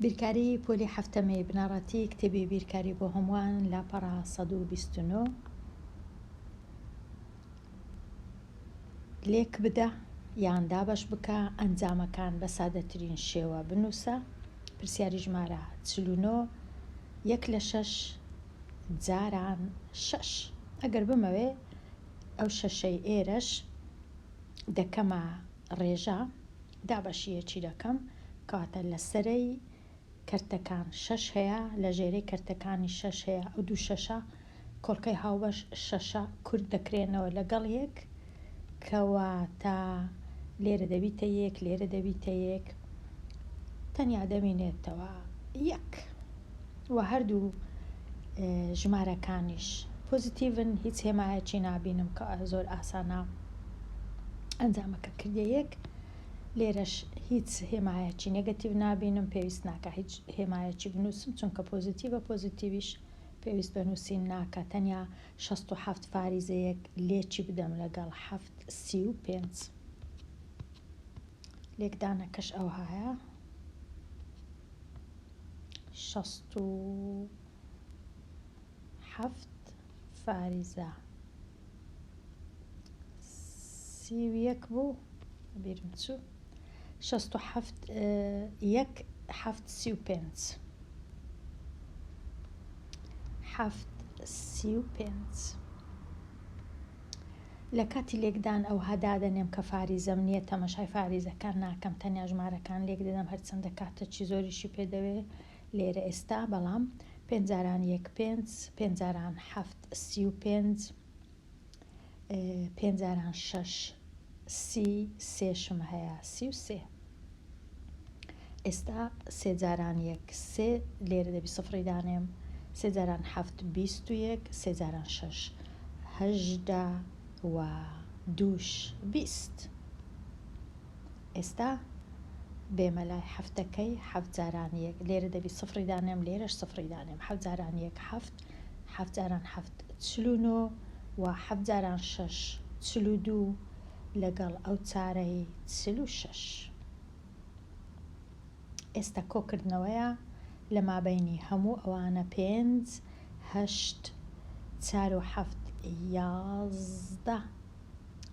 بیرکاری پۆلی هەفتەمەی بنەڕەتی کتێبی بیرکاری بۆ هەمووان لاپەڕا 129 لێک بدە یان دابەش بکە ئەنجامەکان بە سادەترین شێوە بنووسە. پرسیاری ژمارە 49 1 لە 6 جاران 6 ئەگەر بمەوێ ئەو شەشەی ئێرەش دەکەمە ڕێژە دابەشیەکی دەکەم کاتە لە سەرەی کەرتەکان 6 هەیە لە ژێرەی کەرتەکانی 6 هەیە ئەو دوو شەشە کۆڵکەی هاوبەش شەشە کورد دەکرێنەوە لەگەڵ یەک کەواتە لێرە دەبیتە یەک لێرە دەبیتە یەک تەنیا دەمینێتەوە یەک و هەردوو ژمارەکانیش پۆزیتیڤن هیچ هێمایەکی نابینم کە زۆر ئاسانە ئەنجامەکە کردە یەک لێرەش هیچ هێمایەکی نێگەتیڤ نابینم پێویست ناکە هیچ هێمایەکی بنووسم چونکە پۆزیتیڤە پۆزیتیڤیش پێویست بەنووسین ناکە تەنیا 67 فاریزەیەک لێکی بدەم لەگەڵ 735 لێکدانەکەش ئەو هایە 67 فاریزە 31 بوو بیرم چوو 67 1 735 735 لە کاتی لێکدان ئەو هەدا دەنێم کە فاریزەم نییە تەمەشای فاریزەکان ناکەم تەنیا ژمارەکان لێک دەدەم هەرچەندە کاتەکی زۆریشی پێدەوێ لێرە ئێستا بەڵام 5 1 5 5 7 35 5 6 30 سێشم هەیە 33 ئێستا 3 1 3 لێرە دەبی سفری دانێم 3 7 21 3 6 18 و دووش 20 ئێستا بێمە لای هەفتەکەی 7 1 لێرە دەبی سفری دانێم لێرەش سفری دانێم 7 1 7 7 7 49 و 7 6 42 لەگەڵ ئەو چارەی 46 ئێستا کۆکردنەوەیە لە مابینی هەموو ئەوانە 5 8 4 و 7 11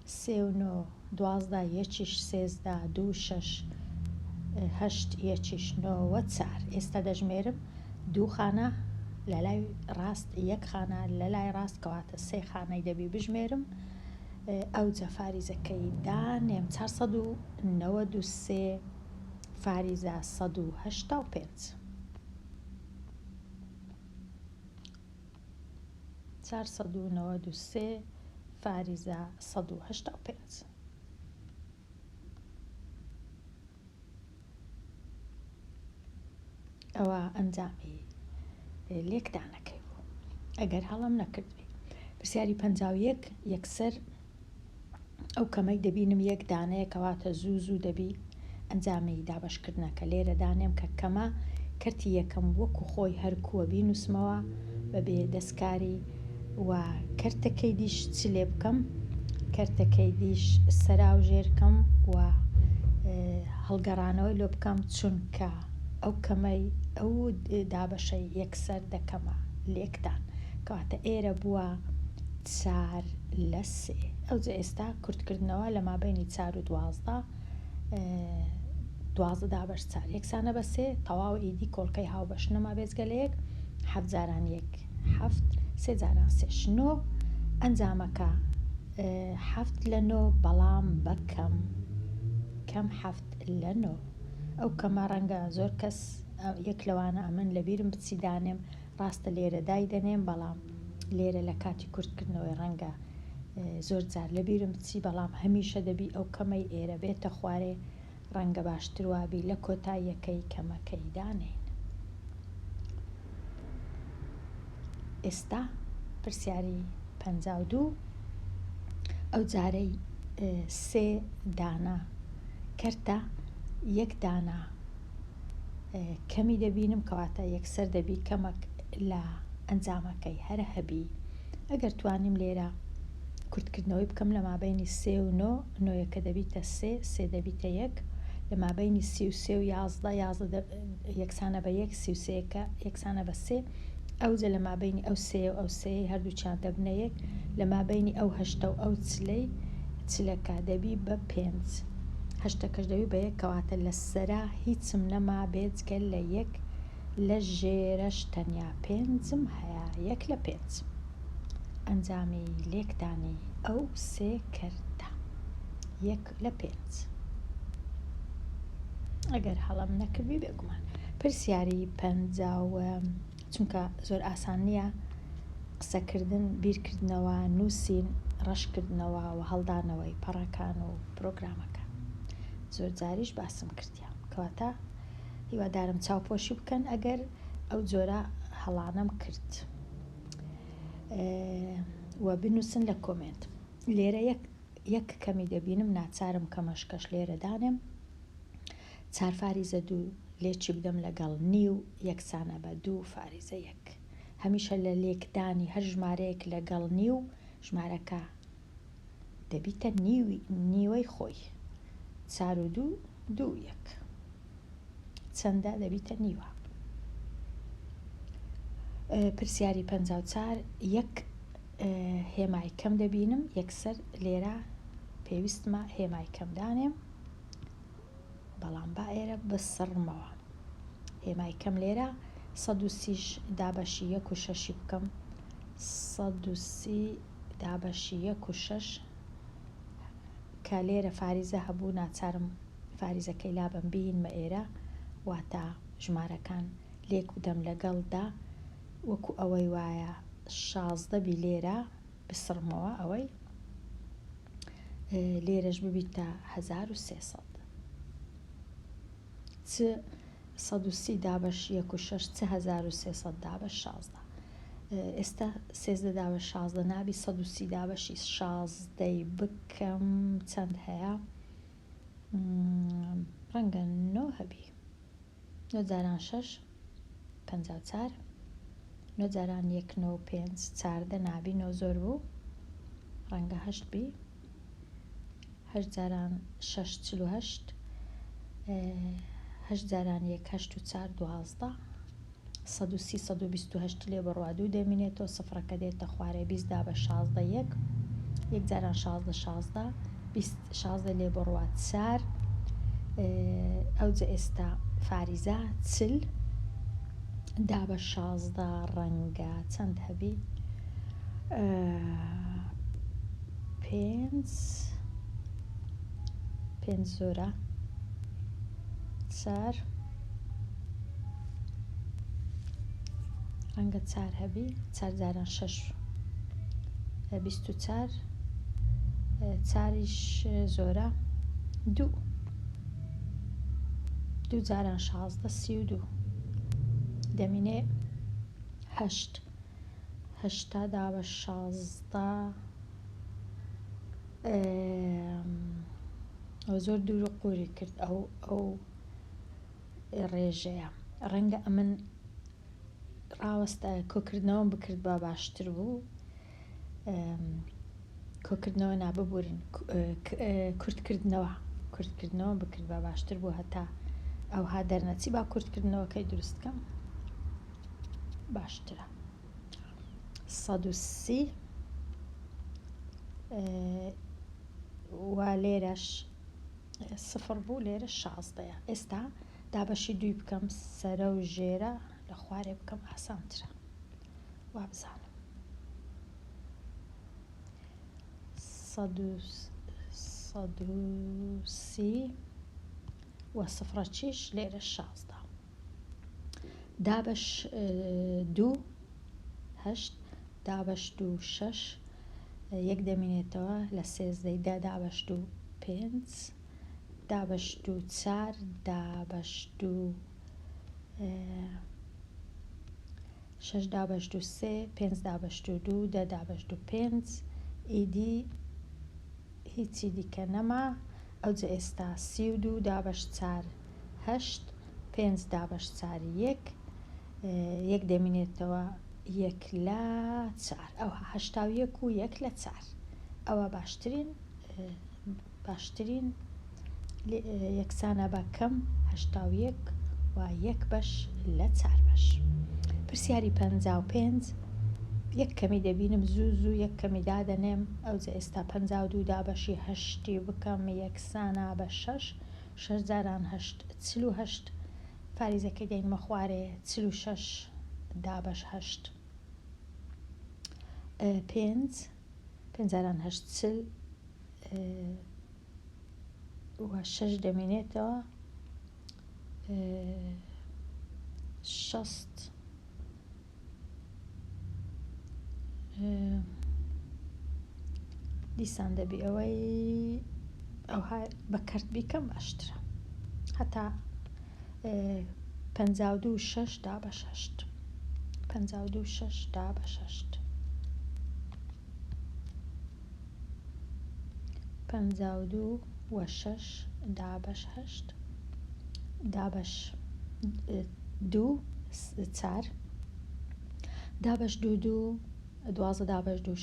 3 و 9 12 یەکیش 13 2 6 8 یەکیش 9 و 4 ئێستا دەژمێرم دوو خانە لە لای ڕاست یەک خانە لە لای ڕاست کەواتە سێ خانەی دەبی بژمێرم ئەو جەفاریزەکەی دانێم 493 فاریزە 185 493 فاریزە 185 ئەوە ئەنجامی لێکدانەکەی بوو ئەگەر هەڵم نەکردوی. پرسیاری 51 یەکسەر ئەو کەمەی دەبینم یەک دانەیە کەواتە زوو دەبی ئەنجامی دابشکردنەکە لێرە دانێم کە کەمە کەرتی یەکەم وەکو خۆی هەرکووە بینوسمەوە بەبێ دەستکاری و کەرتەکەی دیش چ لێ بکەم کەرتەکەی دیش سەراو ژێرکەم و هەڵگەڕانەوەی لۆ بکەم چونکە ئەو کەمەی ئەو دابەشەی یەکسەر دەکەمە لێکدان کەواتە ئێرە بووە 4 لە 3 ئەو جە ئێستا کورتکردنەوە لە مابینی 4 و 12 12 دابەش 4 یەکسانە بە 3 تەواو ئیدی کۆڵکەی هاوبەش نەما بێزگەلەیەک 7 1 7 3 3 9 ئەنجامەکە 7 لە 9 بەڵام بەکەم کەم 7 لە 9 ئەو کەمە ڕەنگە زۆر کەس یەک لەوانە ئەمن لەبیرم بچی دانێم ڕاستە لێرە دای دەنێم بەڵام لێرە لە کاتی کورتکردنەوەی ڕەنگە زۆر جار لەبیرم بچی بەڵام هەمیشە دەبی ئەو کەمەی ئێرە بێتە خوارێ ڕەنگە باشتر وابی لە کۆتاییەکەی کەمەکەی دانێن. ئێستا پرسیاری 52 ئەو جارەی 3 دانە کەرتە یەک دانە کەمی دەبینم کەواتە یەکسەر دەبی کەمەک لە ئەنجامەکەی هەرە هەبی ئەگەر توانیم لێرە کورتکردنەوەی بکەم لە مابینی 3 و 9 9یەکە دەبیتە 3 3 دەبیتە 1 لە مابینی 33 و 11 یەکسانە بە 1 33 یەکسانە بە 3 ئەوجە لە مابینی ئەو سێ و ئەو سێ هەردووچیان دەبنە یەک لە مابینی ئەو هەشتە و ئەو چلەی چلەکە دەبی بە 5 هەشتەکەش دەبی بە 1 کەواتە لە سەرا هیچم نەما بێجگە لە 1 لە ژێرەش تەنیا 5م هەیە 1 لە 5 ئەنجامی لێکدانی ئەو سێ کردە 1 لە 5 ئەگەر هەڵم نەکردی بێگومان پرسیاری 50 چونکە زۆر ئاسان نییە قسەکردن بیرکردنەوە نووسین ڕەشکردنەوە و هەڵدانەوەی پەڕەکان و پرۆگرامەکان زۆر جاریش باسم کردیان کەواتە هیوادارم چاوپۆشی بکەن ئەگەر ئەو جۆرە هەڵانەم کرد و بنووسن لە کۆمنت لێرە یەک کەمی دەبینم ناچارم کەمەشکەش لێرە دانێم 4 فاریزە 2 لێکی بدەم لەگەڵ نیو یەکسانە بە 2 فاریزە 1 هەمیشە لە لێکدانی هەر ژمارەیەک لەگەڵ نیو ژمارەکە دەبیتە نیوەی خۆی 4 و 2 2 1 چەندە دەبیتە نیوە پرسیاری 54 یەک هێمای کەم دەبینم یەکسەر لێرە پێویستمە هێمای کەم دانێم بەڵام با ئێرە بسڕمەوە هێمای کەم لێرە 130 دابەشی 1 و 6 بکەم 130 دابەشی 1 و 6 کە لێرە فاریزە هەبوو ناچارم فاریزەکەی لابم بینمە ئێرە واتە ژمارەکان لێک بدەم لەگەڵدا وەکو ئەوەی وایە 16 بی لێرە بسڕمەوە ئەوەی لێرەش ببیتە 1300 130 دابەش 1 و 6 1300 دابەش 16 ئێستا 13 دابەش 16 نابی 130 دابەشی 16 بکەم چەند هەیە ڕەنگە 9 هەبی 9 جاران 6 54 9 جاران 1 9 5 14 نابی 9 زۆر بوو ڕەنگە 8 بی 8 جاران 6 48 8 جاران 1 8 و 4 12 130 128 لێ بڕوا دوو دەمینێتەوە سفرەکە دێتە خوارێ 20 دابە 16 1 1 جاران 16 16 16 لێ بڕوا 4 ئەوجە ئێستا فاریزە 40 دابە 16 ڕەنگە چەند هەبی 5 زۆرە 4 ڕەنگە 4 هەبی 4 جاران 6 24 4یش زۆرە 2 2 جاران 16 32 دەمینێ 8 8 دابە 16 ئەو زۆر دوور و قوری کرد ئەو ڕێژەیە ڕەنگە ئەمن ڕاوەستە کۆکردنەوەم بکرد بە باشتر بوو کۆکردنەوە ناببورن کورتکردنەوە بکرد بە باشتر بوو هەتا ئەوها دەرنەچی با کورتکردنەوەکەی دروستکەم باشترە 130 وا لێرەش سفر بوو لێرە 16 ئێستا دابەشی دوی بکەم سەرە و ژێرە لە خوارێ بکەم ئاسانترە وا بزانم 130 و سفرە چیش لێرە 16 دابەش 2 8 دابەش 2 6 1 دەمینێتەوە لە 13 دابەش 2 5 دابەش 2 4 دابەش 2 6 دابەش 2 3 5 دابەش 2 2 10 دابەش 2 5 ئیدی هیچی دیکە نەما ئەوجە ئێستا 32 دابەش 4 8 5 دابەش 4 1 1 دەمینێتەوە 1 لە 4 ئەوها 81 و 1 لە 4 ئەوە باشترین یەکسانە بە کەم 81 و 1 بەش لە 4 بەش. پرسیاری 55 یەک کەمی دەبینم زوو یەک کەمی دادەنێم ئەوجا ئێستا 52 دابەشی 8 بکەم یەکسانە بە 6 جاران 8 48 فاریزەکەی دەینمە خوارێ 46 دابەش 8 5 جاران 8 و 6 دەمێنێتەوە 60 دیسان دەبی ئەوەی ئەوها بە کەرت بیکەم باشترە هەتا 52 6 دابەش 8 52 6 دابەش 8 52 و 6 دابەش 8 دابەش 2 4 دابەش 2 12 دابەش 2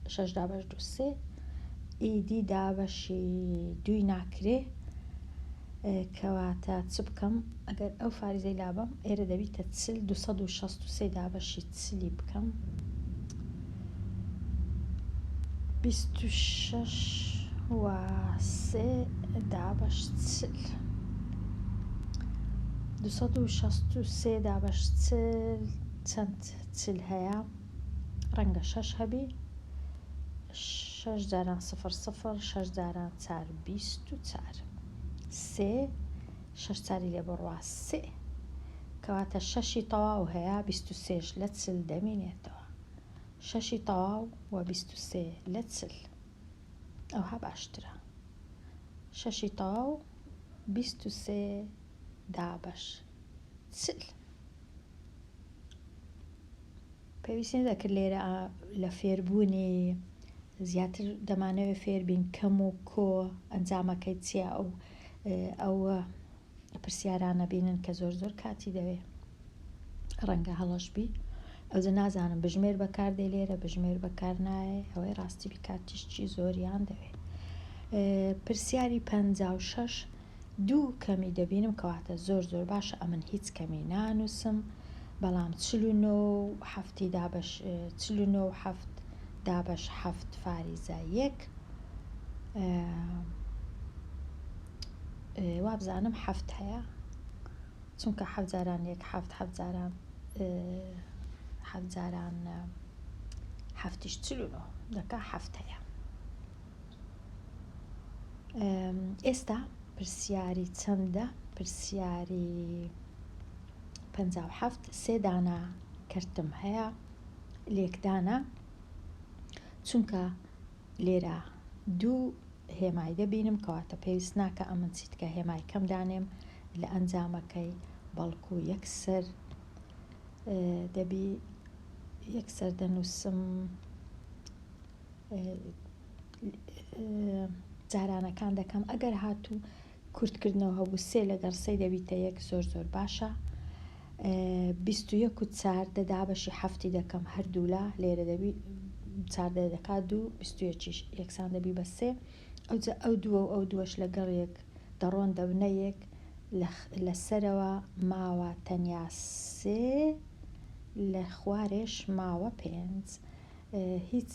6 دابەش 2 3 ئیدی دابەشی 2 ناکرێ کەواتە چ بکەم ئەگەر ئەو فاریزەی لابم ئێرە دەبیتە 263 دابەشی چلی بکەم 26 و 3 دابەش چل 263 دابەش چل چەند چل هەیە ڕەنگە 6 هەبی 6 جاران 00 6 جاران 4 24 3 6 چاری لێ بڕوا 3 کەواتە 6 تەواو هەیە 23 لە چل دەمێنێتەوە 6 تەواو و 23 لە چل ئەوها باشترە 6 تەواو 23 دابەش چل پێویستێ دەکرد لێرە لە فێربوونی زیاتر دەمانەوێت فێربین کەم و کۆ ئەنجامەکەی چییە ئەو پرسیارانە بینن کە زۆر کاتی دەوێ ڕەنگە هەڵەش بی ئەوجە نازانم بژمێر بەکاردێ لێرە بژمێر بەکار نایە ئەوەی ڕاستی بکاتیشتی زۆریان دەوێت پرسیاری 56 دوو کەمی دەبینم کەواتە زۆر باشە ئەمن هیچ کەمی نانووسم بەڵام 49 هەفتی دابەش 49 هەفت دابەش هەفت فاریزە 1 وابزانم هەفت هەیە چونکە 7 جاران 1 7 جاران 7 جاران هەفتیش 49 دەکا هەفت هەیە ئێستا پرسیاری چەندە پرسیاری 57 سێ دانا کەرتم هەیە لێکدانە چونکە لێرە دوو هێمای دەبینم کەواتە پێویست ناکە ئەمن چیت کە هێمای کەم دانێم لە ئەنجامەکەی بەڵکو یەکسەر دەبی یەکسەر دەنووسم جارانەکان دەکەم ئەگەر هاتوو کورتکردنەوە هەبوو 3 لەگەڵ 3 دەبیتە 1 زۆر باشە 21 و 4 دابەشی هەفتی دەکەم هەردوولا لێرە دەبی 4 دەکات 2 21 یەکسان دەبی بە 3 ئەو دووە و ئەو دووەش لەگەڵ 1 دەڕۆن دەبنە 1 لەسەرەوە ماوە تەنیا 3 لە خوارێش ماوە 5 هیچ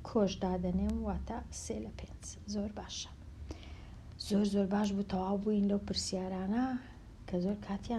کۆش دادەنێم واتە 3 لە 5 زۆر باشە زۆر باش بوو تەواو بووین لەو پرسیارانە کە زۆر کاتیان